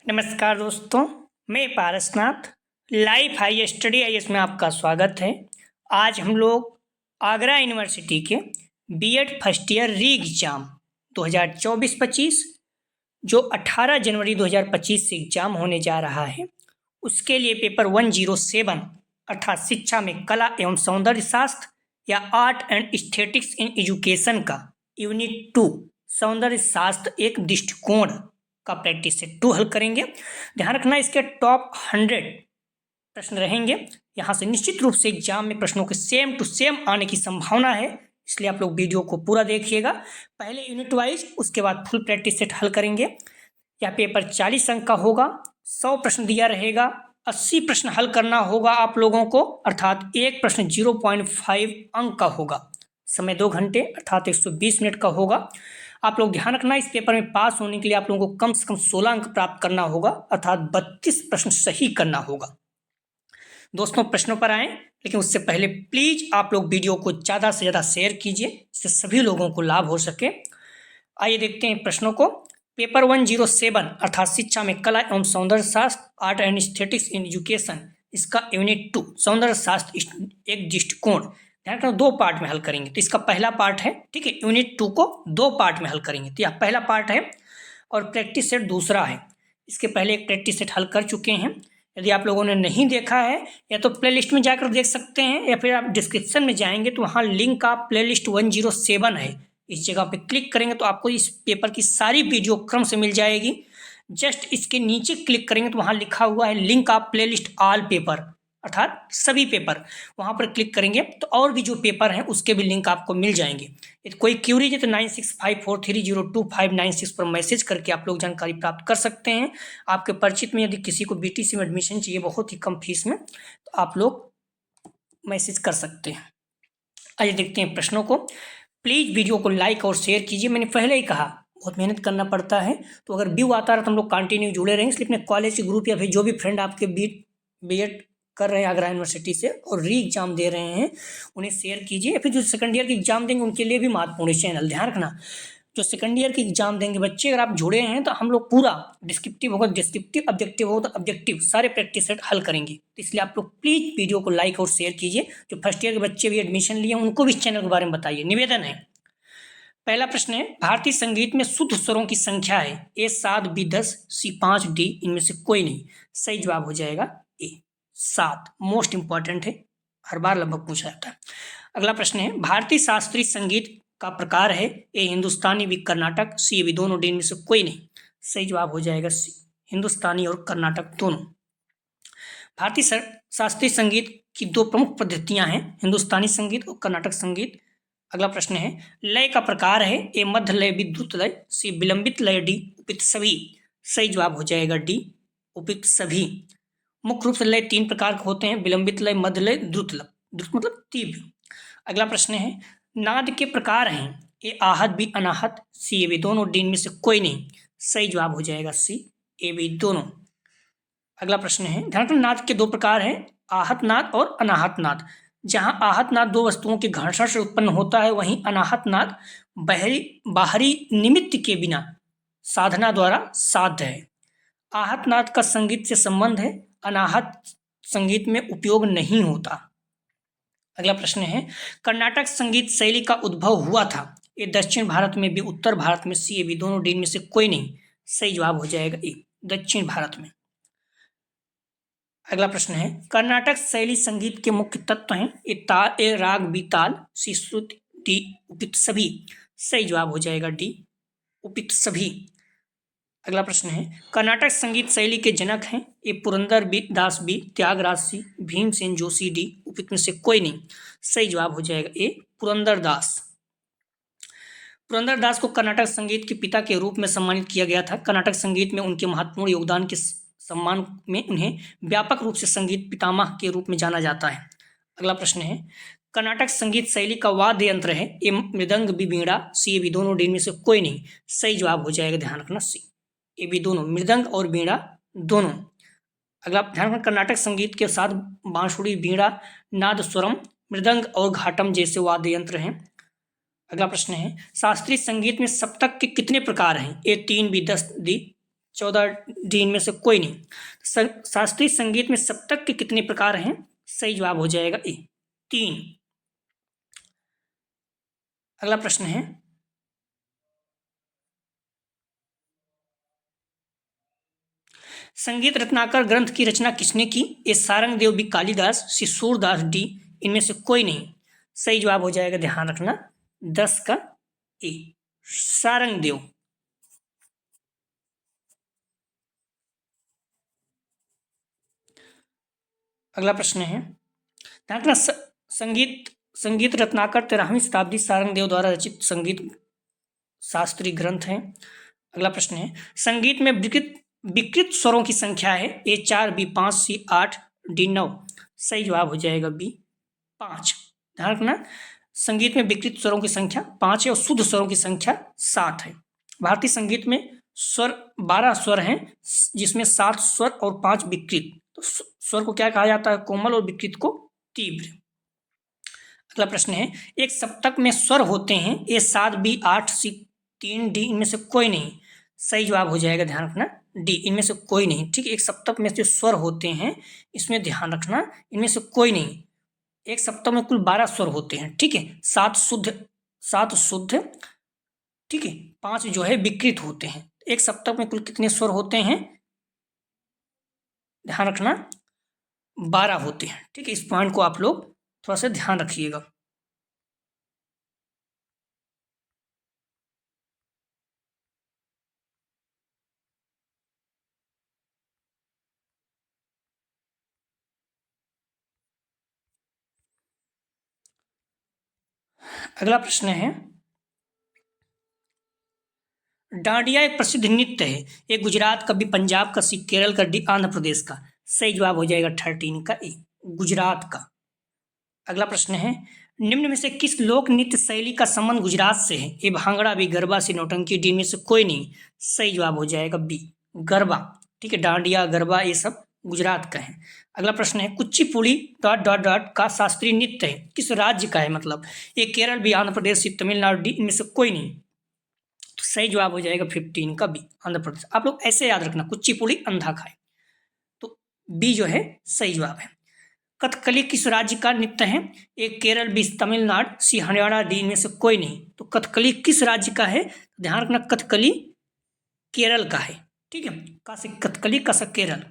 नमस्कार दोस्तों, मैं Parasnath life high study IAS में आपका स्वागत है। आज हम लोग आगरा यूनिवर्सिटी के BEd first year re exam 2024-25 जो 18 जनवरी 2025 से एग्ज़ाम होने जा रहा है, उसके लिए पेपर 107 अर्थात शिक्षा में कला एवं सौंदर्य शास्त्र या art and aesthetics in education का यूनिट 2 सौंदर्य शास्त्र एक दृष्टिकोण का प्रैक्टिस सेट 2 हल करेंगे। ध्यान रखना, इसके टॉप 100 प्रश्न रहेंगे। यहाँ से निश्चित रूप से एग्जाम में प्रश्नों के सेम टू सेम आने की संभावना है, इसलिए आप लोग वीडियो को पूरा देखिएगा। पहले यूनिट वाइज, उसके बाद फुल प्रैक्टिस सेट हल करेंगे। यह पेपर 40 अंक का होगा, 100 प्रश्न दिया रहेगा, 80 प्रश्न हल करना होगा आप लोगों को, अर्थात एक प्रश्न 0.5 अंक का होगा। समय 2 घंटे अर्थात 120 मिनट का होगा। आप लोग ध्यान रखना, इस पेपर में पास होने के लिए आप लोगों को कम से कम 16 अंक प्राप्त करना होगा, अर्थात 32 प्रश्न सही करना होगा। दोस्तों, प्रश्नों पर आएं, लेकिन उससे पहले प्लीज आप लोग वीडियो को ज़्यादा से ज़्यादा शेयर कीजिए, इससे सभी लोगों को लाभ हो सके। आइए देखते हैं प्रश्नों को। पेपर 107 अर्थात शिक्षा में कला एवं सौंदर्य शास्त्र art and aesthetics in education, इसका यूनिट 2 सौंदर्य शास्त्र एक दृष्टिकोण, ध्यान रखना 2 पार्ट में हल करेंगे। तो इसका पहला पार्ट है, ठीक है, यूनिट 2 को 2 पार्ट में हल करेंगे। तो यह पहला पार्ट है और प्रैक्टिस सेट दूसरा है। इसके पहले एक प्रैक्टिस सेट हल कर चुके हैं। यदि आप लोगों ने नहीं देखा है, या तो प्लेलिस्ट में जाकर देख सकते हैं, या फिर आप डिस्क्रिप्शन में जाएंगे तो वहाँ लिंक का प्लेलिस्ट 107 है, इस जगह पे क्लिक करेंगे तो आपको इस पेपर की सारी वीडियो क्रम से मिल जाएगी। जस्ट इसके नीचे क्लिक करेंगे तो वहाँ लिखा हुआ है link of playlist all paper, अर्थात सभी पेपर, वहाँ पर क्लिक करेंगे तो और भी जो पेपर हैं उसके भी लिंक आपको मिल जाएंगे। यदि कोई क्यूरी है तो 9654302596 पर मैसेज करके आप लोग जानकारी प्राप्त कर सकते हैं। आपके परिचित में यदि किसी को बीटीसी में एडमिशन चाहिए बहुत ही कम फीस में, तो आप लोग मैसेज कर सकते हैं। आइए देखते हैं प्रश्नों को। प्लीज़ वीडियो को लाइक और शेयर कीजिए। मैंने पहले ही कहा बहुत मेहनत करना पड़ता है, तो अगर व्यू आता रहा तो हम लोग कंटिन्यू जुड़े रहेंगे। इसलिए अपने कॉलेज के ग्रुप या फिर जो भी फ्रेंड आपके बीएड कर रहे हैं आगरा यूनिवर्सिटी से और री एग्जाम दे रहे हैं, उन्हें शेयर कीजिए। या फिर जो सेकंड ईयर की एग्जाम देंगे उनके लिए भी महत्वपूर्ण चैनल। ध्यान रखना, जो सेकंड ईयर की एग्जाम देंगे बच्चे, अगर आप जुड़े हैं तो हम लोग पूरा डिस्क्रिप्टिव होगा डिस्क्रिप्टिव, ऑब्जेक्टिव होगा तो ऑब्जेक्टिव, सारे प्रैक्टिस सेट हल करेंगे। तो इसलिए आप लोग प्लीज़ वीडियो को लाइक और शेयर कीजिए। जो फर्स्ट ईयर के बच्चे भी एडमिशन लिए उनको भी इस चैनल के बारे में बताइए, निवेदन है। पहला प्रश्न है, भारतीय संगीत में शुद्ध स्वरों की संख्या है ए 7, बी 10, सी 5, डी इनमें से कोई नहीं। सही जवाब हो जाएगा ए 7। मोस्ट इंपॉर्टेंट है, हर बार लगभग पूछा जाता है। अगला प्रश्न है, भारतीय शास्त्रीय संगीत का प्रकार है ए हिंदुस्तानी, बी कर्नाटक, सी बी दोनों, डी इनमें से कोई नहीं। सही जवाब हो जाएगा सी, हिंदुस्तानी और कर्नाटक दोनों। भारतीय शास्त्रीय संगीत की 2 प्रमुख पद्धतियां हैं, हिंदुस्तानी संगीत और कर्नाटक संगीत। अगला प्रश्न है, लय का प्रकार है ए मध्य लय, बी द्रुत लय, सी विलंबित लय, डी उपयुक्त सभी। सही जवाब हो जाएगा डी उपयुक्त सभी। मुख्य रूप से लय 3 प्रकार के होते हैं, विलंबित लय, मध्य लय, द्रुत लय। द्रुत मतलब तीव्र। अगला प्रश्न है, नाद के प्रकार हैं ए आहत, B Anahat, C A B दोनों, डी इनमें से कोई नहीं। सही जवाब हो जाएगा सी ए बी दोनों। अगला प्रश्न है, ध्यान रखना नाद के 2 प्रकार हैं, आहत नाद और अनाहत नाद। जहां आहत नाद 2 वस्तुओं के घर्षण से उत्पन्न होता है, वहीं अनाहत नाद बाहरी निमित्त के बिना साधना द्वारा साध्य है। आहत नाद का संगीत से संबंध है, अनाहत संगीत में उपयोग नहीं होता। अगला प्रश्न है, कर्नाटक संगीत शैली का उद्भव हुआ था ए दक्षिण भारत में, बी उत्तर भारत में, सी ए बी दोनों, डी इनमें से कोई नहीं। सही जवाब हो जाएगा ए दक्षिण भारत में। अगला प्रश्न है, कर्नाटक शैली संगीत के मुख्य तत्व हैं ए राग, बी ताल, सी श्रुति, डी उपयुक्त सभी। सही जवाब हो जाएगा डी उपयुक्त सभी। अगला प्रश्न है, कर्नाटक संगीत शैली के जनक हैं ए पुरंदर दास, बी त्यागराज, सी भीमसेन जोशी, डी उपयुक्त में से कोई नहीं। सही जवाब हो जाएगा ए पुरंदर दास। पुरंदर दास को कर्नाटक संगीत के पिता के रूप में सम्मानित किया गया था। कर्नाटक संगीत में उनके महत्वपूर्ण योगदान के सम्मान में उन्हें व्यापक रूप से संगीत पितामह के रूप में जाना जाता है। अगला प्रश्न है, कर्नाटक संगीत शैली का वाद्य यंत्र है ए मृदंग, बी बीड़ा, सी ए बी दोनों, डी में से कोई नहीं। सही जवाब हो जाएगा, ध्यान रखना सी ए बी दोनों, मृदंग और बीड़ा दोनों। अगला ध्यान रखना, कर्नाटक संगीत के साथ बांसुरी, बीड़ा, नादस्वरम, मृदंग और घाटम जैसे वाद्य यंत्र हैं। अगला प्रश्न है, शास्त्रीय संगीत में सप्तक के कितने प्रकार हैं ए 3, बी 10, डी 14D इनमें से कोई नहीं। शास्त्रीय संगीत में सप्तक के कितने प्रकार हैं? सही जवाब हो जाएगा ए, 3। अगला प्रश्न है, संगीत रत्नाकर ग्रंथ की रचना किसने की? ए सारंगदेव, बी कालिदास, सी सूरदास, डी इनमें से कोई नहीं। सही जवाब हो जाएगा, ध्यान रखना, 10 का ए, सारंगदेव। अगला प्रश्न है, ध्यान रखना, संगीत रत्नाकर 13वीं शताब्दी सारंगदेव द्वारा रचित संगीत शास्त्रीय ग्रंथ है। अगला प्रश्न है, संगीत में विकृत स्वरों की संख्या है? ए 4, बी 5, सी 8, डी 9। सही जवाब हो जाएगा बी 5। ध्यान रखना, संगीत में विकृत स्वरों की संख्या 5 है और शुद्ध स्वरों की संख्या 7 है। भारतीय संगीत में स्वर 12 स्वर हैं, जिसमें 7 स्वर और 5 विकृत। तो स्वर को क्या कहा जाता है? कोमल, और विकृत को तीव्र। अगला प्रश्न है, एक सप्तक में स्वर होते हैं? ए 7, बी 8, सी 3, डी इनमें से कोई नहीं। सही जवाब हो जाएगा, ध्यान रखना, डी इनमें से कोई नहीं। ठीक है, एक सप्तक में जो स्वर होते हैं, इसमें ध्यान रखना, इनमें से कोई नहीं। एक सप्तक में कुल 12 स्वर होते हैं। ठीक है, 7 शुद्ध, ठीक है, 5 जो है विकृत होते हैं। एक सप्तक में कुल कितने स्वर होते हैं? ध्यान रखना, 12 होते हैं। ठीक है, इस पॉइंट को आप लोग थोड़ा सा ध्यान रखिएगा। अगला प्रश्न है, डांडिया एक प्रसिद्ध नृत्य है? एक गुजरात का, बी पंजाब का, सी केरल का, डी आंध्र प्रदेश का। सही जवाब हो जाएगा 13 का ए, गुजरात का। अगला प्रश्न है, निम्न में से किस लोक नृत्य शैली का संबंध गुजरात से है? ए भांगड़ा, बी गरबा, सी नौटंकी, डी में से कोई नहीं। सही जवाब हो जाएगा बी, गरबा। ठीक है, डांडिया, गरबा ये सब गुजरात का है। अगला प्रश्न है, कुचिपुड़ी डॉट डॉट डॉट का शास्त्रीय नृत्य है, किस राज्य का है? मतलब ए केरल, बी आंध्र प्रदेश, सी तमिलनाडु, डी इनमें से कोई नहीं। तो सही जवाब हो जाएगा 15 का बी, आंध्र प्रदेश। आप लोग ऐसे याद रखना, कुचिपुड़ी अंधा का है, तो बी जो है सही जवाब है। कथकली किस राज्य का नृत्य है? एक केरल, बी तमिलनाडु, सी हरियाणा, डी इनमें से कोई नहीं। तो कथकली किस राज्य का है? ध्यान रखना, कथकली केरल का है। ठीक है, का से कथकली, का से केरल।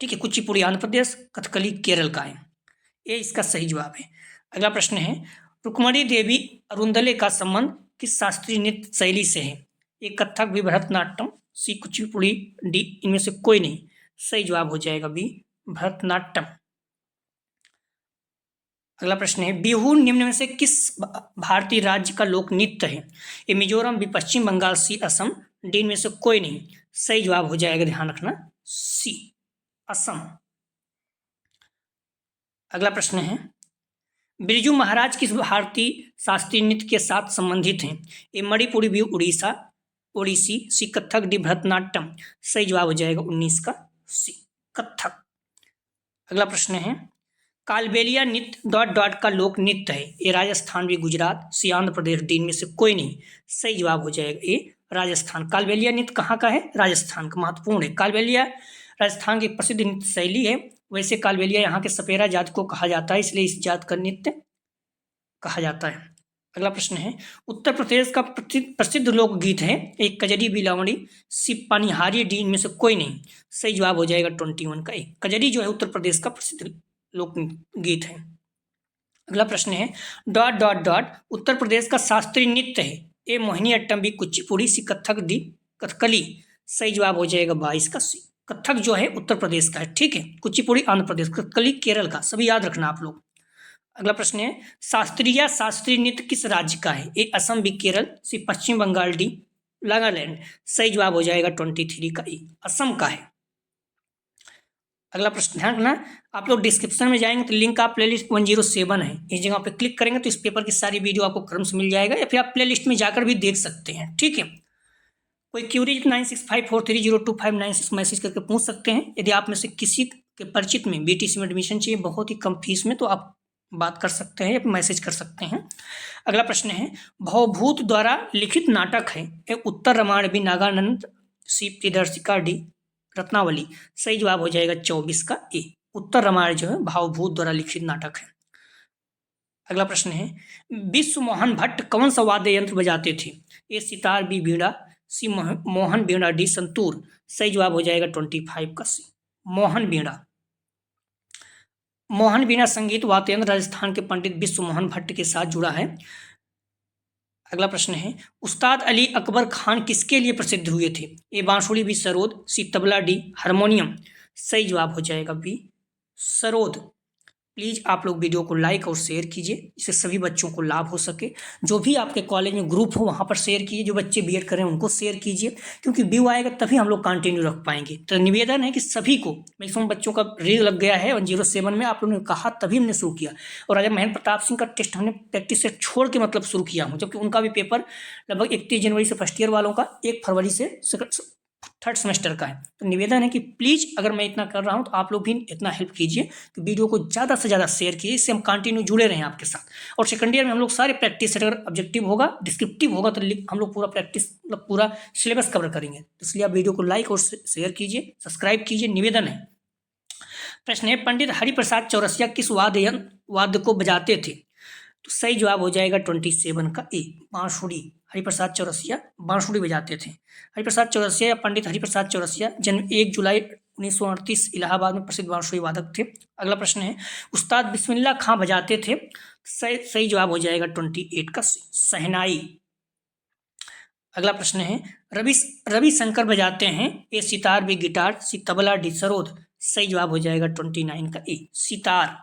ठीक है, कुचिपुड़ी आंध्र प्रदेश, कथकली केरल का है। ये इसका सही जवाब है। अगला प्रश्न है, रुक्मणी देवी अरुंदले का संबंध किस शास्त्रीय नृत्य शैली से है? ए कथक, बी भरतनाट्यम, सी कुचिपुड़ी, डी इनमें से कोई नहीं। सही जवाब हो जाएगा बी, भरतनाट्यम। अगला प्रश्न है, बिहू निम्न में से किस भारतीय राज्य का लोक नृत्य है? ए मिजोरम, बी पश्चिम बंगाल, सी असम, डी इनमें से कोई नहीं। सही जवाब हो जाएगा, ध्यान रखना, सी असम। अगला प्रश्न है, बिरजू महाराज किस भारतीय शास्त्रीय नृत्य के साथ संबंधित हैं? ए मणिपुरी, बी उड़ीसा, ओडिसी, सी कथक, डी भरतनाट्यम। सही जवाब हो जाएगा 19 का सी, कथक। अगला प्रश्न है, कालबेलिया नृत्य डॉट डॉट का लोक नृत्य है? ए राजस्थान, बी गुजरात, सी आंध्र प्रदेश, डी इनमें से कोई नहीं। सही जवाब हो जाएगा ए, राजस्थान। कालबेलिया नृत्य कहाँ का है? राजस्थान का, महत्वपूर्ण है। कालबेलिया राजस्थान की प्रसिद्ध नृत्य शैली है। वैसे कालबेलिया यहाँ के सपेरा जात को कहा जाता है, इसलिए इस जात का नृत्य कहा जाता है। अगला प्रश्न है, उत्तर प्रदेश का प्रसिद्ध लोकगीत है? एक कजरी, बी लावणी, सी पानिहारी, डी इनमें से कोई नहीं। सही जवाब हो जाएगा 21 का ए, कजरी जो है उत्तर प्रदेश का प्रसिद्ध लोकगीत है। अगला प्रश्न है, dot dot dot Uttar Pradesh का शास्त्रीय नृत्य है? ए मोहिनीअट्टम, बी कुचिपुड़ी, सी कथक, डी कथकली। सही जवाब हो जाएगा 22 का सी, कथक जो है उत्तर प्रदेश का है। ठीक है, कुचिपुड़ी आंध्र प्रदेश, कथकली केरल का। सभी याद रखना आप लोग। अगला प्रश्न है, शास्त्रीय नृत्य किस राज्य का है? ए असम, बी केरल, सी पश्चिम बंगाल, डी नागालैंड। सही जवाब हो जाएगा 23 का ए, असम का है। अगला प्रश्न ध्यान रखना, आप लोग डिस्क्रिप्शन में जाएंगे तो लिंक आप प्लेलिस्ट 107 है, इस जगह पे क्लिक करेंगे तो इस पेपर की सारी वीडियो आपको क्रम से मिल जाएगा, या फिर आप प्लेलिस्ट में जाकर भी देख सकते हैं। ठीक है, कोई क्यूरी 9654302596 मैसेज करके पूछ सकते हैं। यदि आप में से किसी के परिचित में बीटीसी में एडमिशन चाहिए बहुत ही कम फीस में, तो आप बात कर सकते हैं या मैसेज कर सकते हैं। अगला प्रश्न है, भवभूत द्वारा लिखित नाटक है? ए उत्तर रामायण, बी नागानंद, सी प्रियदर्शिका, डी रत्नावली। सही जवाब हो जाएगा 24 का ए। उत्तर रामायण जो है भावभूत द्वारा लिखित नाटक है। अगला प्रश्न है, विश्व मोहन भट्ट कौन सा वाद्य यंत्र बजाते थे? ए सितार, बी बीड़ा, सी मोहन बीड़ा, डी संतूर। सही जवाब हो जाएगा 25 का सी, मोहन बीड़ा। मोहन बीड़ा संगीत वाद्य यंत्र राजस्थान के पंडित विश्व मोहन भट्ट के साथ जुड़ा है। अगला प्रश्न है, उस्ताद अली अकबर खान किसके लिए प्रसिद्ध हुए थे? ए बांसुरी, बी सरोद, सी तबला, डी हारमोनियम। सही जवाब हो जाएगा बी सरोद। प्लीज़ आप लोग वीडियो को लाइक और शेयर कीजिए, इससे सभी बच्चों को लाभ हो सके। जो भी आपके कॉलेज में ग्रुप हो वहाँ पर शेयर कीजिए, जो बच्चे बीएड करें उनको शेयर कीजिए, क्योंकि व्यू आएगा तभी हम लोग कंटिन्यू रख पाएंगे। तो निवेदन है कि सभी को, मैक्सिमम बच्चों का रील लग गया है 107 में, आप लोगों ने कहा तभी हमने शुरू किया। और राजा महेंद्र प्रताप सिंह का टेस्ट हमने प्रैक्टिस से छोड़ के मतलब शुरू किया हूँ, जबकि उनका भी पेपर लगभग 31 जनवरी से फर्स्ट ईयर वालों का, 1 फरवरी से थर्ड सेमेस्टर का है। तो निवेदन है कि प्लीज़ अगर मैं इतना कर रहा हूँ तो आप लोग भी इतना हेल्प कीजिए कि वीडियो को ज़्यादा से ज़्यादा शेयर कीजिए, इससे हम कंटिन्यू जुड़े रहें आपके साथ। और सेकंड ईयर में हम लोग सारे प्रैक्टिस, अगर ऑब्जेक्टिव होगा, डिस्क्रिप्टिव होगा, तो हम लोग पूरा प्रैक्टिस मतलब पूरा सिलेबस कवर करेंगे। इसलिए आप वीडियो को लाइक और शेयर कीजिए, सब्सक्राइब कीजिए, निवेदन है। प्रश्न है, पंडित हरिप्रसाद चौरसिया किस वाद्य को बजाते थे? तो सही जवाब हो जाएगा 27 का ए, बांसुरी। हरिप्रसाद चौरसिया बांसुरी बजाते थे। हरिप्रसाद चौरसिया या पंडित हरिप्रसाद चौरसिया जन्म 1 जुलाई 1938 इलाहाबाद में प्रसिद्ध बांसुरी वादक थे। अगला प्रश्न है, उस्ताद बिस्मिल्लाह खां बजाते थे? सही जवाब हो जाएगा 28 का शहनाई। अगला प्रश्न है, रवि शंकर बजाते हैं? ए सितार, बी गिटार, सी तबला, डी सरोद। सही जवाब हो जाएगा 29 का ए, सितार।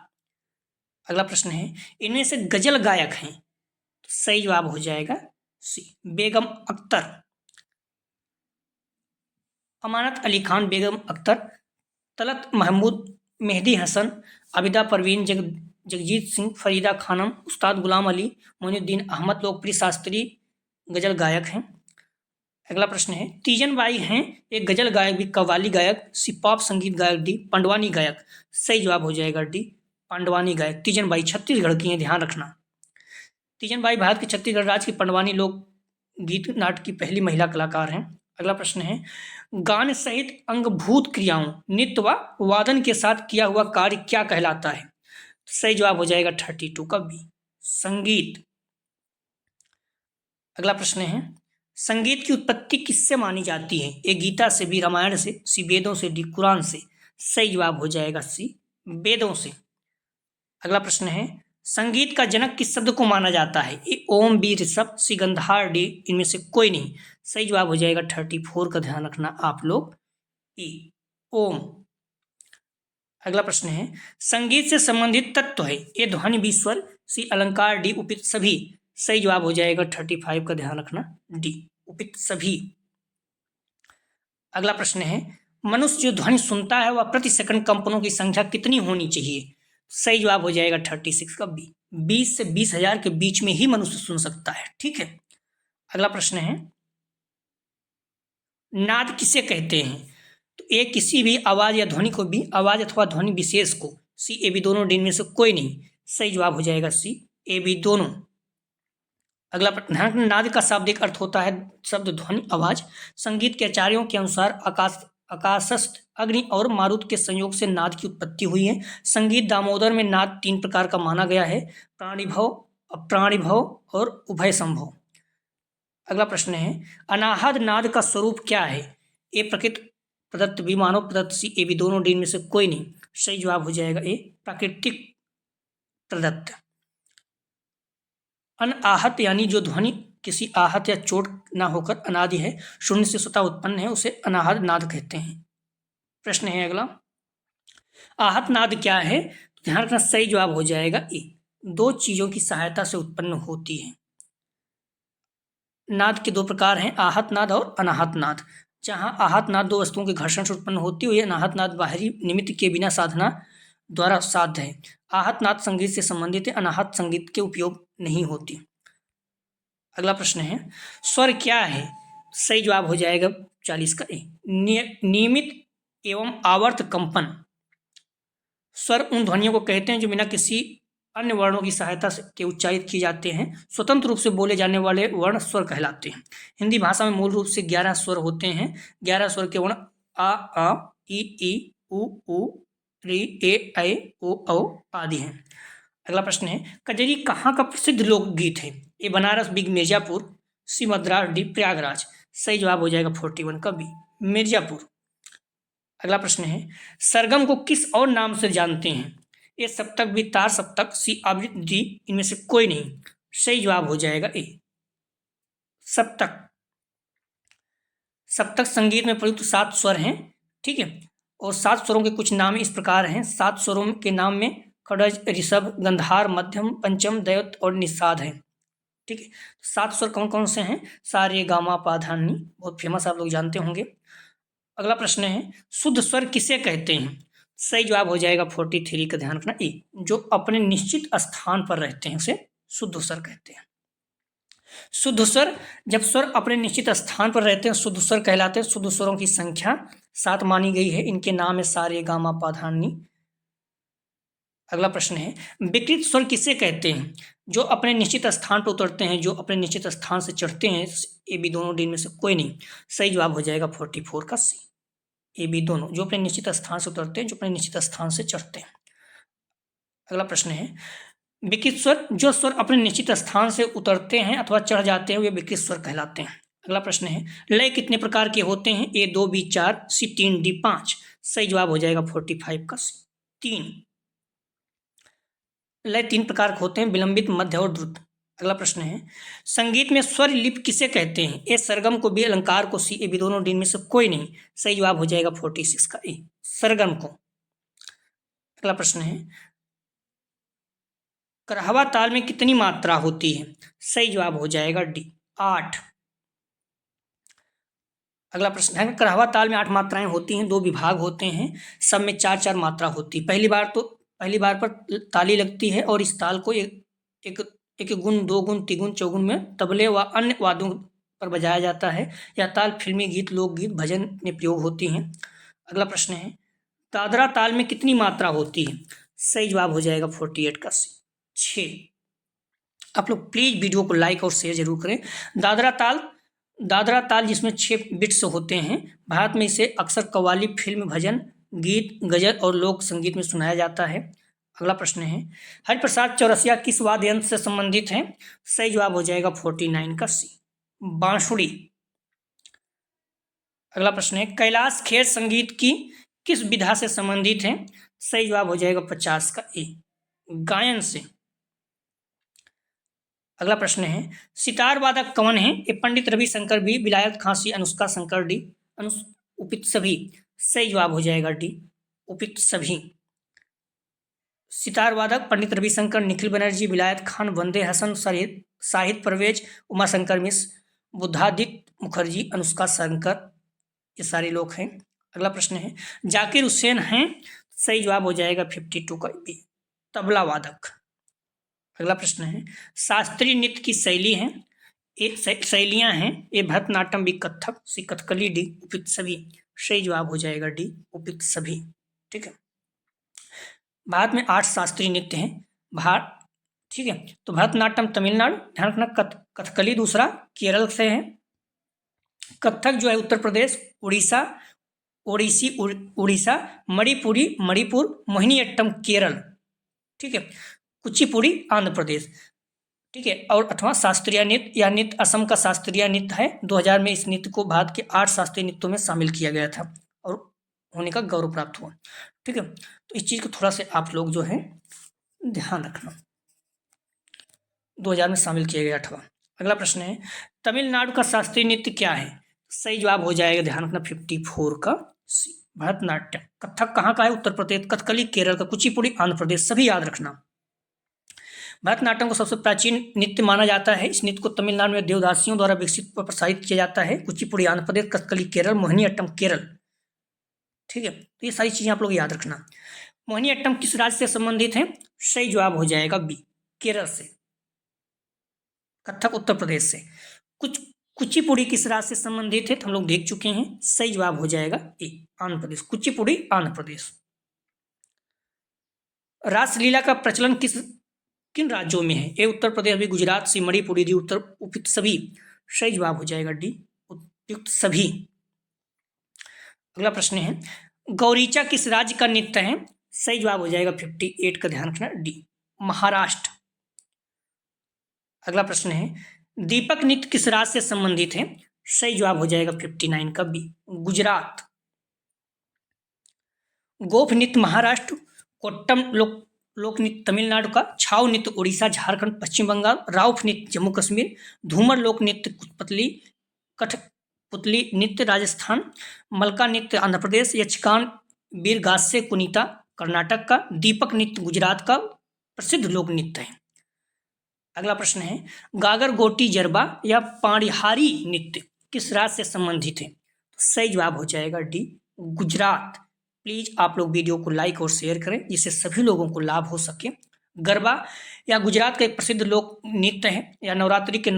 अगला प्रश्न है, इनमें से गजल गायक हैं? तो सही जवाब हो जाएगा सी, बेगम अख्तर। अमानत अली खान, बेगम अख्तर, तलत महमूद, मेहदी हसन, आबिदा परवीन, जगजीत सिंह, फरीदा खानम, उस्ताद गुलाम अली, मोइनुद्दीन अहमद लोकप्रिय शास्त्रीय गजल गायक हैं। अगला प्रश्न है, तीजन बाई हैं एक गजल गायक, भी कव्वाली गायक, सी पॉप संगीत गायक, डी पंडवानी गायक। सही जवाब हो जाएगा डी पंडवानी गायक। तीजन बाई छत्तीसगढ़ की हैं, ध्यान रखना। तीजन बाई भारत के छत्तीसगढ़ राज्य की पंडवानी लोक गीत नाटक की पहली महिला कलाकार हैं। अगला प्रश्न है, गान सहित अंगभूत क्रियाओं, नृत्य व वादन के साथ किया हुआ कार्य क्या कहलाता है? सही जवाब हो जाएगा 32 का बी, संगीत। अगला प्रश्न है, संगीत की उत्पत्ति किससे मानी जाती है? ए गीता से, बी रामायण से, सी वेदों से, डी कुरान से। सही जवाब हो जाएगा सी, वेदों से। अगला प्रश्न है, संगीत का जनक किस शब्द को माना जाता है? ए ओम, बी ऋषभ, सी गंधार, डी इनमें से कोई नहीं। सही जवाब हो जाएगा 34 का, ध्यान रखना आप लोग, ई ओम। अगला प्रश्न है, संगीत से संबंधित तत्व है? ए ध्वनि, बी स्वर, सी अलंकार, डी उपित सभी। सही जवाब हो जाएगा 35 का, ध्यान रखना डी उपित सभी। अगला प्रश्न है, मनुष्य जो ध्वनि सुनता है वह प्रति सेकंड कंपनों की संख्या कितनी होनी चाहिए? सही जवाब हो जाएगा 36 का बी, 20 से 20,000 के बीच में ही मनुष्य सुन सकता है। ठीक है। अगला प्रश्न है, नाद किसे कहते हैं? तो ए किसी भी आवाज या ध्वनि को, बी आवाज अथवा ध्वनि विशेष को, सी ए बी दोनों, डी में से कोई नहीं। सही जवाब हो जाएगा सी ए बी दोनों। अगला प्रश्न, नाद का शाब्दिक अर्थ होता है शब्द, ध्वनि, आवाज। संगीत के आचार्यों के अनुसार आकाशस्थ, अग्नि और मारुत के संयोग से नाद की उत्पत्ति हुई है। संगीत दामोदर में नाद 3 प्रकार का माना गया है, प्राणिभव, अप्राणिभव और उभय संभव। अगला प्रश्न है, अनाहद नाद का स्वरूप क्या है? ए प्रकृति प्रदत्त, बी मानव प्रदत्त, सी ए बी दोनों, डी में से कोई नहीं। सही जवाब हो जाएगा ए प्राकृतिक प्रदत्त। अनाहत यानी जो ध्वनि किसी आहत या चोट ना होकर अनादि है, शून्य से स्वतः उत्पन्न है, उसे अनाहत नाद कहते हैं। प्रश्न है अगला, आहत नाद क्या है? तो ध्यान रखना, सही जवाब हो जाएगा ए, 2 चीजों की सहायता से उत्पन्न होती है। नाद के 2 प्रकार हैं, आहत नाद और अनाहत नाद। जहां आहत नाद 2 वस्तुओं के घर्षण से उत्पन्न होती है, अनाहत नाद बाहरी निमित्त के बिना साधना द्वारा साध्य है। आहत नाद संगीत से संबंधित है, अनाहत संगीत के उपयोग नहीं होती। अगला प्रश्न है, स्वर क्या है? सही जवाब हो जाएगा 40 का ए, नियमित एवं आवर्त कंपन। स्वर उन ध्वनियों को कहते हैं जो बिना किसी अन्य वर्णों की सहायता से के उच्चारित किए जाते हैं। स्वतंत्र रूप से बोले जाने वाले वर्ण स्वर कहलाते हैं। हिंदी भाषा में मूल रूप से 11 स्वर होते हैं। 11 स्वर के वर्ण आ ई उ री ए ऐ ओ औ आदि हैं। अगला प्रश्न है, कजरी कहाँ का प्रसिद्ध लोकगीत है? ए बनारस, बी मिर्जापुर, सी मद्रास, डी प्रयागराज। सही जवाब हो जाएगा 41 का बी, मिर्जापुर। अगला प्रश्न है, सरगम को किस और नाम से जानते हैं? ए सप्तक, बी तार सप्तक, सी आवृत्ति, डी इनमें से कोई नहीं। सही जवाब हो जाएगा ए, सप्तक। सप्तक संगीत में प्रयुक्त 7 स्वर हैं, ठीक है, और 7 स्वरों के कुछ नाम इस प्रकार हैं। 7 स्वरों के नाम में खड़ज, ऋषभ, गंधार, मध्यम, पंचम, दैवत और निषाद हैं, ठीक है। 7 स्वर कौन कौन से हैं? सा रे गा मा पा धा नी, बहुत फेमस, आप लोग जानते होंगे। अगला प्रश्न है, शुद्ध स्वर किसे कहते हैं? सही जवाब हो जाएगा 43 का, ध्यान रखना, ए, जो अपने निश्चित स्थान पर रहते हैं उसे शुद्ध स्वर कहते हैं। शुद्ध स्वर, जब स्वर अपने निश्चित स्थान पर रहते हैं शुद्ध स्वर कहलाते हैं। शुद्ध स्वरों की संख्या 7 मानी गई है। इनके नाम है सा रे गा मा पा धा नी। अगला प्रश्न है, विकृत स्वर किसे कहते हैं? जो अपने निश्चित स्थान पर उतरते हैं, जो अपने निश्चित स्थान से चढ़ते हैं। ए बी दोनों, डी में से कोई नहीं। सही जवाब हो जाएगा 44 का सी, ए बी दोनों, जो अपने निश्चित स्थान से उतरते हैं, जो अपने निश्चित स्थान से चढ़ते हैं। अगला प्रश्न है, विकृत स्वर, जो स्वर अपने निश्चित स्थान से उतरते हैं अथवा चढ़ जाते हैं वे विकृत स्वर कहलाते हैं। अगला प्रश्न है, लय कितने प्रकार के होते हैं? ए 2, बी 4, सी 3, डी 5। सही जवाब हो जाएगा 45 का सी, 3। लय 3 प्रकार के होते हैं, विलंबित, मध्य और द्रुत। अगला प्रश्न है, संगीत में स्वर लिप किसे कहते हैं? ए सरगम को, बी अलंकार को, सी ए बी दोनों, डी में से कोई नहीं। सही जवाब हो जाएगा 46 का ए, सरगम को। अगला प्रश्न है, करहवा ताल में कितनी मात्रा होती है? सही जवाब हो जाएगा डी, 8। अगला प्रश्न है, करहवा ताल में 8 मात्राएं होती हैं, 2 विभाग होते हैं, सब में 4-4 मात्रा होती है। पहली बार पर ताली लगती है और इस ताल को एक गुण, 2 गुण, 3 गुण, 4 गुण में तबले व अन्य वाद्यों पर बजाया जाता है। यह ताल फिल्मी गीत, लोकगीत, भजन में प्रयोग होती हैं। अगला प्रश्न है, दादरा ताल में कितनी मात्रा होती है? सही जवाब हो जाएगा 48 का सी, 6। आप लोग प्लीज वीडियो को लाइक और शेयर जरूर करें। दादरा ताल जिसमें 6 बिट्स होते हैं। भारत में इसे अक्सर कव्वाली, फिल्म, भजन, गीत, गजल और लोक संगीत में सुनाया जाता है। अगला प्रश्न है, हरिप्रसाद चौरसिया किस वाद्य यंत्र से संबंधित हैं? सही जवाब हो जाएगा 49 का सी, बांसुरी। अगला प्रश्न है, कैलाश खेर संगीत की किस विधा से संबंधित है? सही जवाब हो जाएगा 50 का ए, गायन से। अगला प्रश्न है, सितार वादक कौन है? ए पंडित रविशंकर, बी विलायत खां, सी अनुष्का शंकर, डी उपयुक्त सभी। सही जवाब हो जाएगा डी, उपयुक्त सभी। सितार वादक पंडित रविशंकर, निखिल बनर्जी, विलायत खान, वंदे हसन, शाहिद परवेज, उमाशंकर मिश्र, बुद्धादित्य मुखर्जी, अनुष्का शंकर, ये सारे लोग हैं। अगला प्रश्न है, जाकिर हुसैन हैं? सही जवाब हो जाएगा 52 का बी, तबला वादक। अगला प्रश्न है, शास्त्रीय नृत्य की शैली है, शैलियां हैं, ए भरतनाट्यम, बी कथक, सी कथकली, डी उपयुक्त सभी। सही जवाब हो जाएगा डी, उपयुक्त सभी। ठीक है, भारत में 8 शास्त्रीय नृत्य हैं। ठीक है, तो भरतनाट्यम तमिलनाडु, ध्यान रखना, कथकली दूसरा केरल से है, कथक जो है उत्तर प्रदेश, उड़ीसा, मणिपुर, मोहिनीअट्टम केरल, ठीक है, कुचिपुड़ी आंध्र प्रदेश, ठीक है, और 8वां शास्त्रीय नृत्य, यह नृत्य असम का शास्त्रीय नृत्य है। 2000 में इस नृत्य को भारत के 8 शास्त्रीय नृत्यों में शामिल किया गया था और होने का गौरव प्राप्त हुआ। ठीक है, तो इस चीज को थोड़ा से आप लोग जो है ध्यान रखना, 2000 में शामिल किया गया 8वां। अगला प्रश्न है, तमिलनाडु का शास्त्रीय नृत्य क्या है? सही जवाब हो जाएगा, ध्यान रखना, 54 का सी, भरतनाट्यम। कथक कहाँ का है? उत्तर प्रदेश। कथकली केरल का, कुचिपुड़ी आंध्र प्रदेश, सभी याद रखना। भरतनाट्यम को सबसे प्राचीन नृत्य माना जाता है। इस नृत्य को तमिलनाडु में देवदासियों द्वारा विकसित व प्रसारित किया जाता है। कुचिपुड़ी आंध्र प्रदेश, कथकली केरल, मोहिनीअट्टम केरल। ठीक है, तो ये सारी चीजें आप लोग याद रखना। मोहिनीअट्टम किस राज्य से संबंधित है? सही जवाब हो जाएगा बी, केरल से। कथक उत्तर प्रदेश से। कुचिपुड़ी किस राज्य से संबंधित है? तो हम लोग देख चुके हैं, सही जवाब हो जाएगा ए, आंध्र प्रदेश। कुचिपुड़ी आंध्र प्रदेश। रासलीला का प्रचलन किस किन राज्यों में है? ए उत्तर प्रदेश, बी गुजरात, सी मणिपुर, डी उत्तर उपयुक्त सभी। सही जवाब हो जाएगा डी उपयुक्त सभी। अगला प्रश्न है, गौरीचा किस राज्य का नृत्य है? सही जवाब हो जाएगा 58 का ध्यान रखना डी महाराष्ट्र। अगला प्रश्न है, दीपक नृत्य किस राज्य से संबंधित है? सही जवाब हो जाएगा 59 का बी गुजरात। गोफ नृत्य महाराष्ट्र, कोट्टम लोक नृत्य तमिलनाडु का, छाऊ नृत्य उड़ीसा, झारखंड, पश्चिम बंगाल, राउफ नृत्य जम्मू कश्मीर, धूमर लोक नृत्य कुतपुतली कठपुतली नृत्य राजस्थान, मलका नृत्य आंध्र प्रदेश, यक्षगान वीरगास्य कुनीता कर्नाटक का, दीपक नृत्य गुजरात का प्रसिद्ध लोक नृत्य है। अगला प्रश्न है, गागर गोटी जरबा या पाणिहारी नृत्य किस राज्य से संबंधित है? तो सही जवाब हो जाएगा डी गुजरात। प्लीज आप लोग वीडियो को लाइक और शेयर करें जिससे सभी लोगों को लाभ हो सके। गरबा या गुजरात का एक प्रसिद्ध लोक नृत्य है, या नवरात्रि के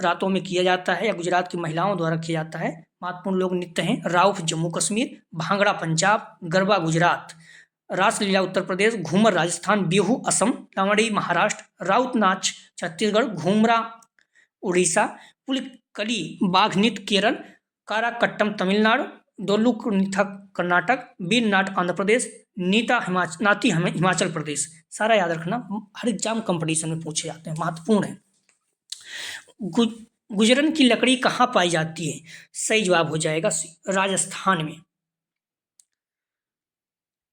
रातों में किया जाता है, या गुजरात की महिलाओं द्वारा किया जाता है। महत्वपूर्ण लोक नृत्य हैं राउफ जम्मू कश्मीर, भांगड़ा पंजाब, गरबा गुजरात, रासलीला उत्तर प्रदेश, घूमर राजस्थान, बिहू असम, लावड़ी महाराष्ट्र, राउत नाच छत्तीसगढ़, घूमरा उड़ीसा, पुलिकली बाघ नृत्य केरल, काराकट्टम तमिलनाडु, डोलू नृत्य कर्नाटक, बीन नाट आंध्र प्रदेश, नाती हिमाचल प्रदेश। सारा याद रखना, हर एग्जाम कंपटीशन में पूछे जाते हैं, महत्वपूर्ण है। गुजरन की लकड़ी कहाँ पाई जाती है? सही जवाब हो जाएगा राजस्थान में।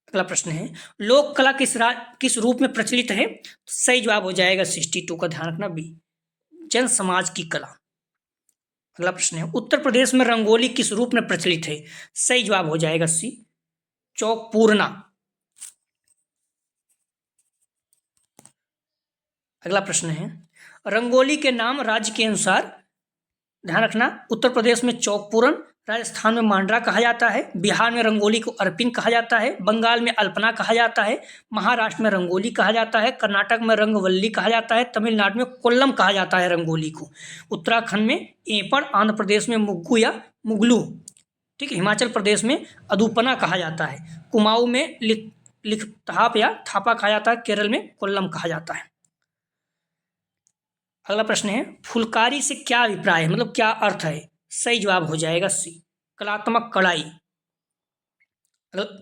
अगला प्रश्न है, लोक कला किस रूप में प्रचलित है? तो सही जवाब हो जाएगा 62 का ध्यान रखना बी जन समाज की कला। अगला प्रश्न है, उत्तर प्रदेश में रंगोली किस रूप में प्रचलित है? सही जवाब हो जाएगा सी चौक पूर्णा। अगला प्रश्न है, रंगोली के नाम राज्य के अनुसार ध्यान रखना, उत्तर प्रदेश में चौक पूरन, राजस्थान में मांड्रा कहा जाता है, बिहार में रंगोली को अर्पिन कहा जाता है, बंगाल में अल्पना कहा जाता है, महाराष्ट्र में रंगोली कहा जाता है, कर्नाटक में रंगवल्ली कहा जाता है, तमिलनाडु में कोल्लम कहा जाता है रंगोली को, उत्तराखंड में एपड़, आंध्र प्रदेश में मुग्गू या मुगलू, ठीक है, हिमाचल प्रदेश में अदूपना कहा जाता है, कुमाऊं में लिखताप या थापा कहा जाता है, केरल में कोल्लम कहा जाता है। अगला प्रश्न है, फुलकारी से क्या अभिप्राय है, मतलब क्या अर्थ है? सही जवाब हो जाएगा सी कलात्मक कढ़ाई।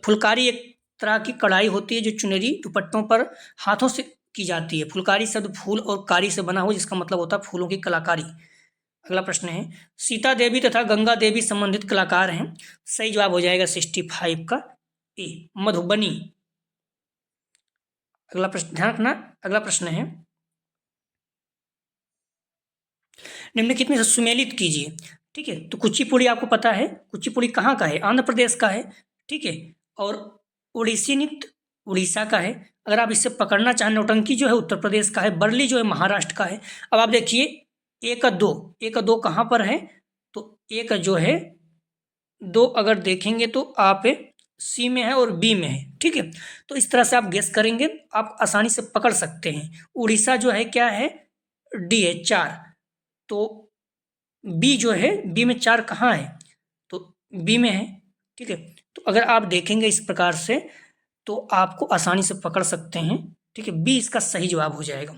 फुलकारी एक तरह की कढ़ाई होती है जो चुनरी दुपट्टों पर हाथों से की जाती है। फुलकारी शब्द फूल और कारी से बना हो जिसका मतलब होता है फूलों की कलाकारी। अगला प्रश्न है, सीता देवी तथा गंगा देवी संबंधित कलाकार हैं। सही जवाब हो जाएगा 65 का ए मधुबनी। अगला प्रश्न ध्यान रखना, अगला प्रश्न है, निम्नलिखित में से सुमेलित कीजिए। ठीक है, तो कुचिपुड़ी आपको पता है, कुचिपुड़ी कहाँ का है? आंध्र प्रदेश का है। ठीक है, और ओडिसी नृत्य उड़ीसा का है। अगर आप इससे पकड़ना चाहें, नौटंकी जो है उत्तर प्रदेश का है, बरली जो है महाराष्ट्र का है। अब आप देखिए एक दो कहाँ पर है? तो एक जो है दो अगर देखेंगे तो आप सी में है और बी में है। ठीक है, तो इस तरह से आप गेस करेंगे, आप आसानी से पकड़ सकते हैं। उड़ीसा जो है क्या है? डी है 4, तो बी जो है, बी में 4 कहाँ है? तो बी में है। ठीक है, तो अगर आप देखेंगे इस प्रकार से तो आपको आसानी से पकड़ सकते हैं। ठीक है, बी इसका सही जवाब हो जाएगा।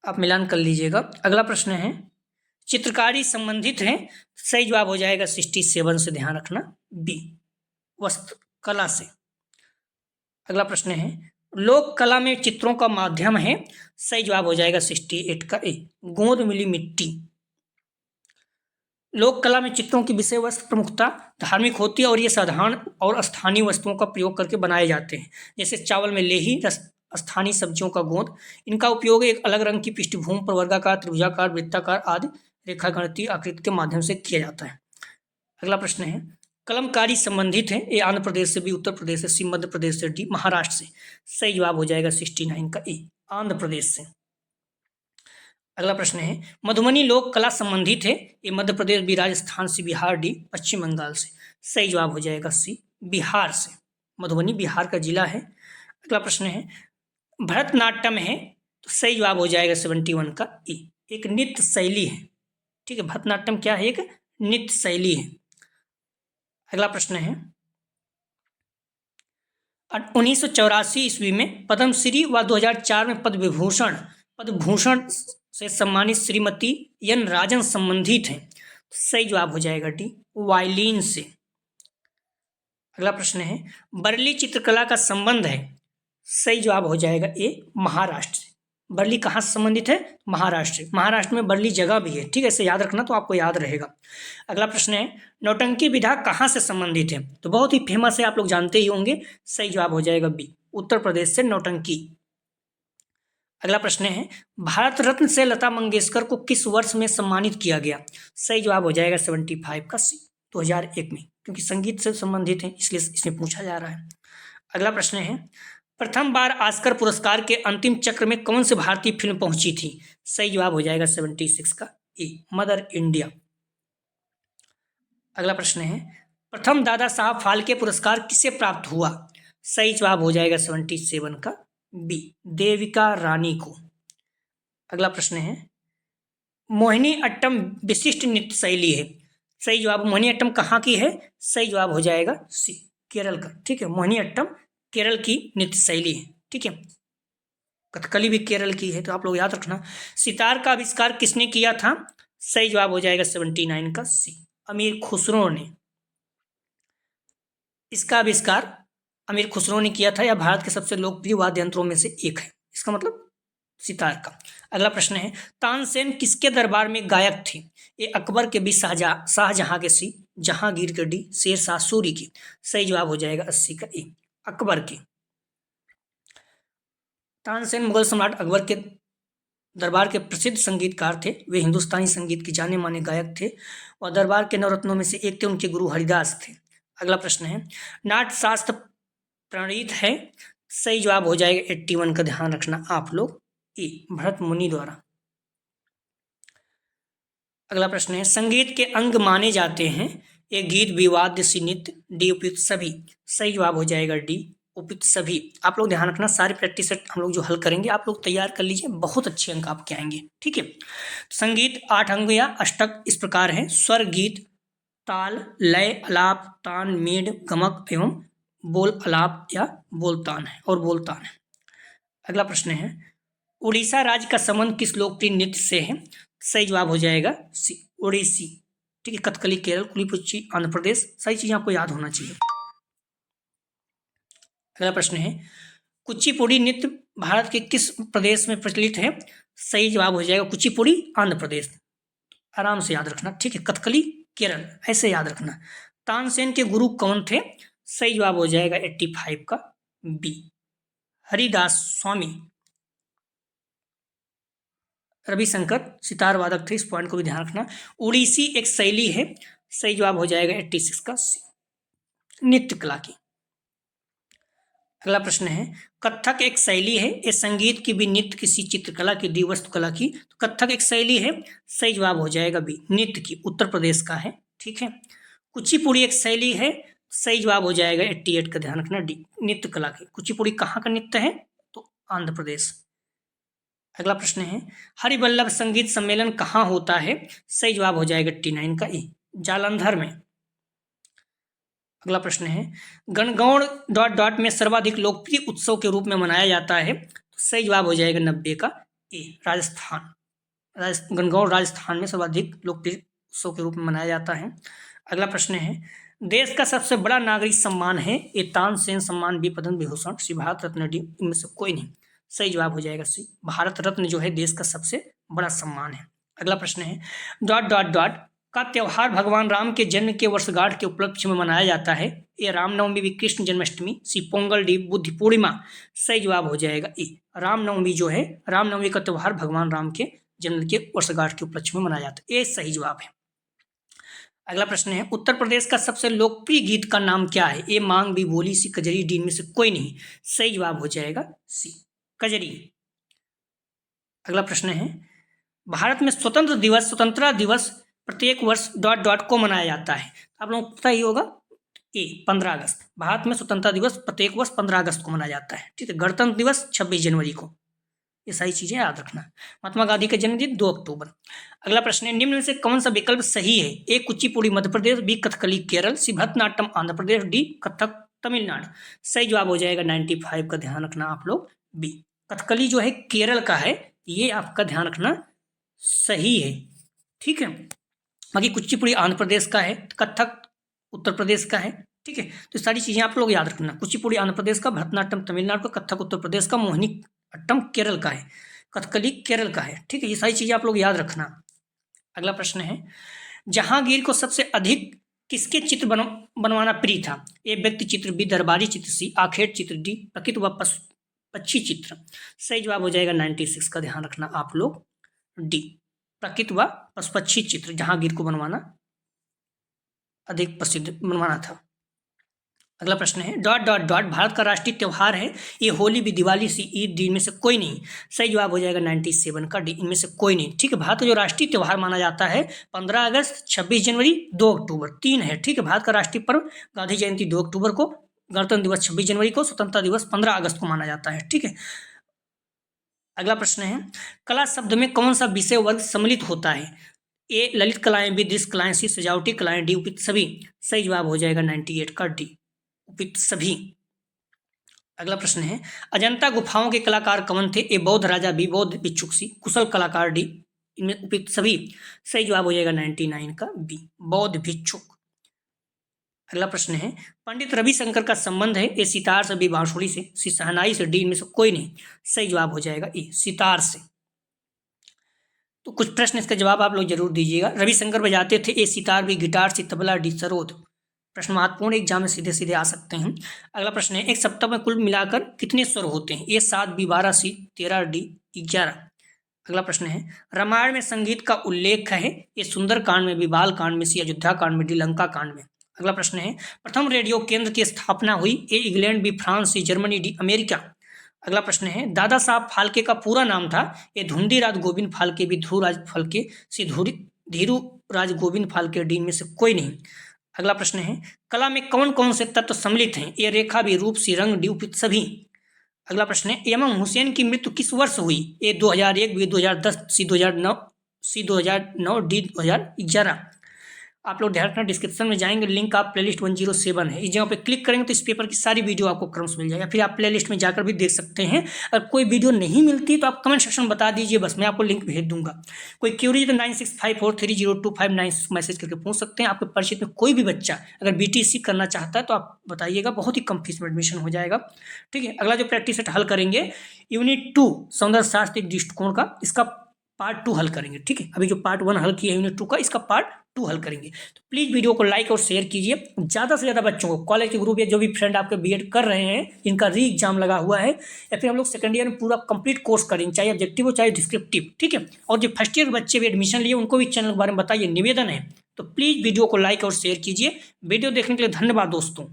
आप मिलान कर लीजिएगा। अगला प्रश्न है, चित्रकारी संबंधित है। सही जवाब हो जाएगा 67 से, ध्यान रखना बी वस्त्रकला से। अगला प्रश्न है, लोक कला में चित्रों का माध्यम है। सही जवाब हो जाएगा 68 का ए गोंद मिली मिट्टी। लोक कला में चित्रों की विषय वस्तु प्रमुखता धार्मिक होती है और ये साधारण और स्थानीय वस्तुओं का प्रयोग करके बनाए जाते हैं, जैसे चावल में लेही, स्थानीय सब्जियों का गोंद। इनका उपयोग एक अलग रंग की पृष्ठभूमि पर वर्गाकार, त्रिभुजाकार, वृत्ताकार आदि रेखागणितीय आकृति के माध्यम से किया जाता है। अगला प्रश्न है, कलमकारी संबंधित है। ए आंध्र प्रदेश से, बी उत्तर प्रदेश से, सी मध्य प्रदेश से, डी महाराष्ट्र से। सही जवाब हो जाएगा 69 का ए आंध्र प्रदेश से। अगला प्रश्न है, मधुबनी लोक कला संबंधित है। ये मध्य प्रदेश, बी राजस्थान से, बिहार, डी पश्चिम बंगाल से। सही जवाब हो जाएगा सी बिहार से। मधुबनी बिहार का जिला है। अगला प्रश्न है, भरतनाट्यम है। तो सही जवाब हो जाएगा 71 का ए एक नृत्य शैली है। ठीक है, भरतनाट्यम क्या है? एक नृत्य शैली है। अगला प्रश्न है, 1984 ईस्वी में पद्मश्री व 2004 में पद्मभूषण से सम्मानित श्रीमती एन राजन संबंधित हैं। सही जवाब हो जाएगा डी, वायलिन से। अगला प्रश्न है, बरली चित्रकला का संबंध है। सही जवाब हो जाएगा ए, महाराष्ट्र से। बरली कहाँ से संबंधित है? महाराष्ट्र। महाराष्ट्र में बरली जगह भी है, ठीक है, इसे याद रखना तो आपको याद रहेगा। अगला प्रश्न है, नौटंकी विधा कहाँ से संबंधित है? तो बहुत ही फेमस है, आप लोग जानते ही होंगे। सही जवाब हो जाएगा बी, उत्तर प्रदेश से नौटंकी। अगला प्रश्न है, भारत रत्न से लता मंगेशकर को किस वर्ष में सम्मानित किया गया? सही जवाब हो जाएगा 75 का सी, 2001 में, क्योंकि संगीत से संबंधित है इसलिए इसमें पूछा जा रहा है। अगला प्रश्न है, प्रथम बार ऑस्कर पुरस्कार के अंतिम चक्र में कौन सी भारतीय फिल्म पहुंची थी? सही जवाब हो जाएगा 76 का ए, मदर इंडिया। अगला प्रश्न है, प्रथम दादा साहब फाल्के पुरस्कार किसे प्राप्त हुआ? सही जवाब हो जाएगा 77 का बी, देविका रानी को। अगला प्रश्न है, मोहिनी अट्टम विशिष्ट नृत्य शैली है। सही जवाब, मोहिनी अट्टम कहाँ की है? सही जवाब हो जाएगा सी, केरल का, ठीक है। मोहिनी अट्टम केरल की नृत्य शैली है, ठीक है। कथकली भी केरल की है, तो आप लोग याद रखना। सितार का आविष्कार किसने किया था? सही जवाब हो जाएगा 79 का सी, अमीर खुसरो ने। इसका आविष्कार अमीर खुसरो ने किया था। यह भारत के सबसे लोकप्रिय वाद्य यंत्रों में से एक है, इसका मतलब सितार का। अगला प्रश्न है, तानसेन किसके दरबार में गायक थे? ये अकबर के बी, शाहजहां के सी, जहांगीर के डी, शेरशाह सूरी की। सही जवाब हो जाएगा 80 का ए, अकबर के। तानसेन मुगल सम्राट अकबर के दरबार के प्रसिद्ध संगीतकार थे। वे हिंदुस्तानी संगीत के जाने माने गायक थे और दरबार के नवरत्नों में से एक थे, उनके गुरु हरिदास थे। अगला प्रश्न है, नाट्य शास्त्र प्रणीत है। सही जवाब हो जाएगा 81 का, ध्यान रखना आप लोग, ए, भरत मुनि द्वारा। अगला प्रश्न है, संगीत के अंग माने जाते हैं। ए, गीत, विवाद्य, सी, नृत्य, डी, उपयुक्त सभी। सही जवाब हो जाएगा डी, उपयुक्त सभी। आप लोग ध्यान रखना, सारे प्रैक्टिस सेट हम लोग जो हल करेंगे आप लोग तैयार कर लीजिए, बहुत अच्छे अंक आपके आएंगे, ठीक है। संगीत 8 अंग या अष्टक इस प्रकार है: स्वर, गीत, ताल, लय, अलाप, तान, मेढ़, गमक एवं बोल अलाप या बोलतान है और बोलतान है। अगला प्रश्न है, उड़ीसा राज्य का संबंध किस लोकप्रिय नृत्य से है? सही जवाब हो जाएगा सी, ओडिसी, ठीक है। कथकली केरल, कुचिपुड़ी आंध्र प्रदेश। सही चीज आपको याद होना चाहिए। अगला प्रश्न है, कुचिपुड़ी नृत्य भारत के किस प्रदेश में प्रचलित है? सही जवाब हो जाएगा कुचिपुड़ी आंध्र प्रदेश। आराम से याद रखना, ठीक है। कथकली केरल, ऐसे याद रखना। तानसेन के गुरु कौन थे? सही जवाब हो जाएगा 85 का बी, हरिदास स्वामी। रविशंकर सितार वादक थे, इस पॉइंट को भी ध्यान रखना। उड़ीसी एक शैली है। सही जवाब हो जाएगा 86 का सी, नृत्य कला की। अगला प्रश्न है, कथक एक शैली है। ये संगीत की भी, नृत्य किसी चित्रकला की, डी, वस्तुकला की। तो कथक एक शैली है। सही जवाब हो जाएगा बी, नृत्य की, उत्तर प्रदेश का है, ठीक है। कुचिपुड़ी एक शैली है। सही जवाब हो जाएगा 88 का, ध्यान रखना डी, नृत्य कला की। कुचिपुड़ी कहाँ का नृत्य है? तो आंध्र प्रदेश। अगला प्रश्न है, हरिवल्लभ संगीत सम्मेलन कहाँ होता है? सही जवाब हो जाएगा 89 का ए, जालंधर में। अगला प्रश्न है, गणगौर ... में सर्वाधिक लोकप्रिय उत्सव के रूप में मनाया जाता है। तो सही जवाब हो जाएगा 90 का ए, राजस्थान। गणगौर राजस्थान में सर्वाधिक लोकप्रिय उत्सव के रूप में मनाया जाता है। अगला प्रश्न है, देश का सबसे बड़ा नागरिक सम्मान है। ए, तानसेन सम्मान, बी, पद्म विभूषण, सी, भारत रत्न, डी, इनमें से कोई नहीं। सही जवाब हो जाएगा सी, भारत रत्न जो है देश का सबसे बड़ा सम्मान है। अगला प्रश्न है, ... का त्योहार भगवान राम के जन्म के वर्षगांठ के उपलक्ष्य में मनाया जाता है। ए, रामनवमी, बी, कृष्ण जन्माष्टमी, सी, पोंगल, डी, बुद्ध पूर्णिमा। सही जवाब हो जाएगा ए, रामनवमी जो है, रामनवमी का त्योहार भगवान राम के जन्म के वर्षगांठ के उपलक्ष्य में मनाया जाता है। ये सही जवाब है। अगला प्रश्न है, उत्तर प्रदेश का सबसे लोकप्रिय गीत का नाम क्या है? ए, मांग, बी, बोली, सी, कजरी, डी, में से कोई नहीं। सही जवाब हो जाएगा सी, कजरी। अगला प्रश्न है, भारत में स्वतंत्रता दिवस प्रत्येक वर्ष ... को मनाया जाता है। आप लोगों को पता ही होगा, ए, 15 अगस्त। भारत में स्वतंत्रता दिवस प्रत्येक वर्ष 15 अगस्त को मनाया जाता है, ठीक है। गणतंत्र दिवस 26 जनवरी को। ये सारी चीजें याद रखना। महात्मा गांधी का जन्मदिन 2 अक्टूबर। अगला प्रश्न है, निम्न में से कौन सा विकल्प सही है? ए, कुचिपुड़ी मध्य प्रदेश, बी, कथकली केरल, सी, भरतनाट्यम आंध्र प्रदेश, डी, कथक तमिलनाडु। सही जवाब हो जाएगा 95 का ध्यान रखना आप लोग बी। कथकली जो है केरल का है, ये आपका ध्यान रखना सही है, ठीक है। बाकी कुचिपुड़ी आंध्र प्रदेश का है, कथक उत्तर प्रदेश का है, ठीक है। तो सारी चीजें आप लोग याद रखना। कुचिपुड़ी आंध्र प्रदेश का, भरतनाट्यम तमिलनाडु का, कथक उत्तर प्रदेश का, मोहिनी अट्टम केरल का है, कथकली केरल का है, ठीक है। ये सारी चीजें आप लोग याद रखना। अगला प्रश्न है, जहांगीर को सबसे अधिक किसके चित्र बनवाना प्रिय था? ए व्यक्ति चित्र, बी दरबारी चित्र, सी आखेट चित्र, डी प्रकृति व पक्षी चित्र। सही जवाब हो जाएगा 96 का ध्यान रखना आप लोग डी, प्रकृति व पशु-पक्षी चित्र जहांगीर को बनवाना अधिक प्रसिद्ध बनवाना था। अगला प्रश्न है, डॉट डॉट डॉट भारत का राष्ट्रीय त्योहार है, ये होली भी, दिवाली सी, ईद, डी, इनमें से कोई नहीं। सही जवाब हो जाएगा 97 का डी, इनमें से कोई नहीं, ठीक है। भारत का जो राष्ट्रीय त्योहार माना जाता है 15 अगस्त, 26 जनवरी, 2 अक्टूबर, 3 है, ठीक है। भारत का राष्ट्रीय पर्व गांधी जयंती 2 अक्टूबर को, गणतंत्र दिवस 26 जनवरी को, स्वतंत्रता दिवस 15 अगस्त को माना जाता है, ठीक है। अगला प्रश्न है, कला शब्द में कौन सा विषय वर्ग सम्मिलित होता है? ए ललित कलाएं, बी दृश्य कलाएं, सी सजावटी कलाएं, डी उपयुक्त सभी। सही जवाब हो जाएगा 98 का डी, उपयुक्त सभी। अगला प्रश्न है, अजंता गुफाओं के कलाकार कौन थे? ए बौद्ध राजा, बी बौद्ध भिक्षुक, सी कुशल कलाकार, डी इनमें उपयुक्त सभी। सही जवाब हो जाएगा 99 का बी, बौद्ध भिक्षुक। अगला प्रश्न है, पंडित रविशंकर का संबंध है? ए सितार से, बी बांसुरी से, सी शहनाई से, डी इनमें से कोई नहीं। सही जवाब हो जाएगा ए सितार से। तो कुछ प्रश्न इसका जवाब आप लोग जरूर दीजिएगा। रविशंकर बजाते थे ए सितार, बी गिटार, सी तबला, डी सरोद। प्रश्न महत्वपूर्ण, एग्जाम में सीधे सीधे आ सकते हैं। अगला प्रश्न है, एक सप्ताह में कुल मिलाकर कितने स्वर होते हैं? ए 7, बी 12, सी 13, डी 11। अगला प्रश्न है, रामायण में संगीत का उल्लेख है? ए सुंदरकांड में, बी बाल कांड में, सी अयोध्या कांड में, डी लंका कांड में। अगला प्रश्न है, प्रथम रेडियो केंद्र की स्थापना हुई? A England, B France, C Germany, D America. अगला प्रश्न है, दादा साहब फाल्के का पूरा नाम था? ए धुंधीराज गोविंद फाल्के, बी ध्रुवराज फाल्के, सी धीरूराज गोविंद फाल्के, डी में से कोई नहीं। अगला प्रश्न है, कला में कौन कौन से तत्व सम्मिलित हैं? ए रेखा, बी रूप, सी रंग, डी उपयुक्त सभी। अगला प्रश्न है, इमाम हुसैन की मृत्यु किस वर्ष हुई? ए 2001, बी 2010, सी 2009, डी 2011। आप लोग ध्यान रखना, डिस्क्रिप्शन में जाएंगे, लिंक आप प्लेलिस्ट 107 है, इस जगह पे क्लिक करेंगे तो इस पेपर की सारी वीडियो आपको क्रम से मिल जाएगा। फिर आप प्लेलिस्ट में जाकर भी देख सकते हैं। अगर कोई वीडियो नहीं मिलती तो आप कमेंट सेक्शन में बता दीजिए, बस मैं आपको लिंक भेज दूंगा। कोई क्यूरी तो 9654302596 मैसेज करके पूछ सकते हैं। आपके परिचित में कोई भी बच्चा अगर BTC करना चाहता है तो आप बताइएगा, बहुत ही कम फीस में एडमिशन हो जाएगा, ठीक है। अगला जो प्रैक्टिस सेट हल करेंगे यूनिट 2 सौंदर्य शास्त्र एक दृष्टिकोण का, इसका पार्ट 2 हल करेंगे, ठीक है। अभी जो पार्ट 1 हल किया है यूनिट 2 का, इसका पार्ट 2 हल करेंगे। तो प्लीज़ वीडियो को लाइक और शेयर कीजिए, ज़्यादा से ज़्यादा बच्चों को, कॉलेज के ग्रुप या जो भी फ्रेंड आपके BEd कर रहे हैं, जिनका री एग्जाम लगा हुआ है, या फिर हम लोग सेकंड ईयर में पूरा कंप्लीट कोर्स करेंगे, चाहे ऑब्जेक्टिव हो चाहे डिस्क्रिप्टिव, ठीक है। और जो फर्स्ट ईयर बच्चे भी एडमिशन लिए उनको भी चैनल के बारे में बताइए, निवेदन है। तो प्लीज़ वीडियो को लाइक और शेयर कीजिए। वीडियो देखने के लिए धन्यवाद दोस्तों।